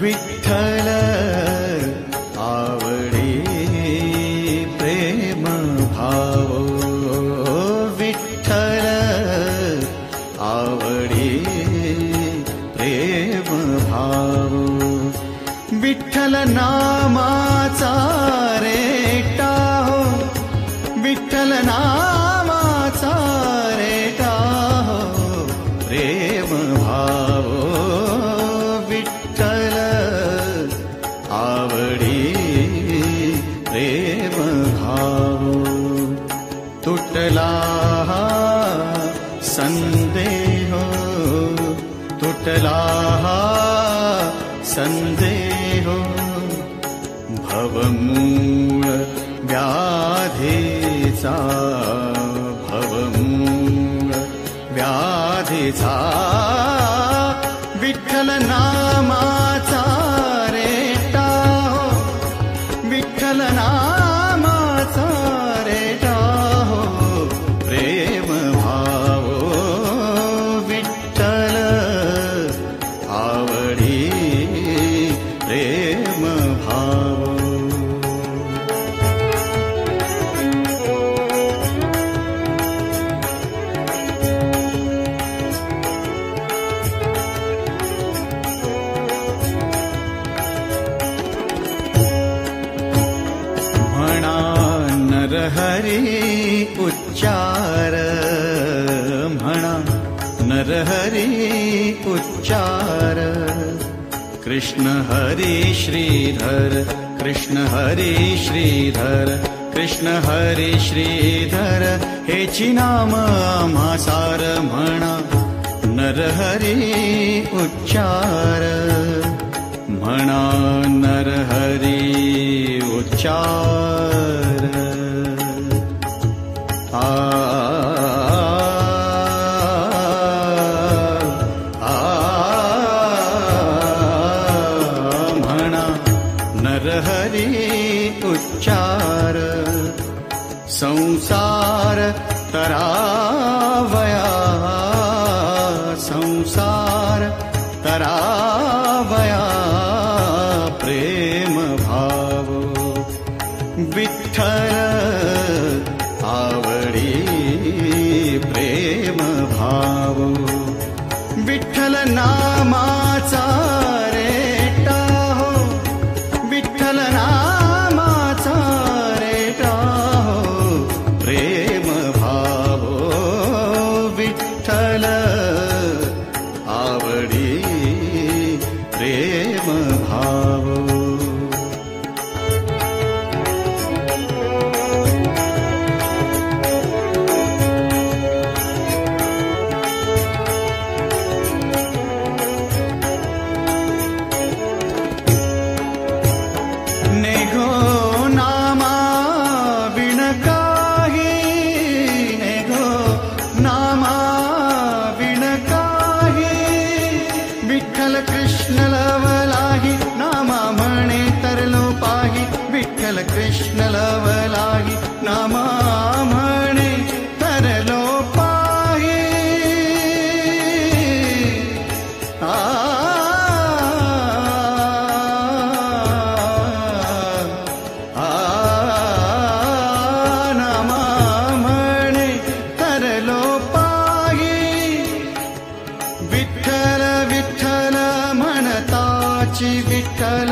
विठ्ठल आवडी प्रेम भाव, विठ्ठल आवडी प्रेम भाव, विठ्ठल नामाचा रेटा हो, विठ्ठल नामाचा रेटा हो प्रेम भाव, विठ्ठल आवडी प्रेम भाव, तुटला संदेह, तुटला संदेह, भवमूळ व्याधीचा, भवमूळ व्याधीचा, विठ्ठल नामाचा रेटा हो, विठ्ठल नामाचा रेटा हो प्रेम भाव, विठ्ठल आवडी प्रेम भाव. म्हणा नरहरी उच्चार, म्हणा नरहरी उच्चार, कृष्ण हरी श्रीधर, कृष्ण हरी श्रीधर, कृष्ण हरी श्रीधर हेची नाम आम्हा सार. म्हणा नरहरी उच्चार, म्हणा नरहरी उच्चार. म्हणा नरहरी उच्चार, संसार तरावया, संसार तरावया प्रेम भाव, विठ्ठल आवडी प्रेम भाव, विठ्ठल नामाचा रेटा हो, विठ्ठल नामाचा रेटा हो प्रेम भाव, विठ्ठल आवडी प्रेम भाव. नेघो नामा विण काही, नेघो नामा विण काही, विठ्ठल कृष्ण लवलाही नामा म्हणे तरलो पाही, विठ्ठल कृष्ण लवलाही नामा म्हणे तरलो पाही. नामा म्हणे तरलो पाही, विठ्ठल विठ्ठल म्हणताची, विठ्ठल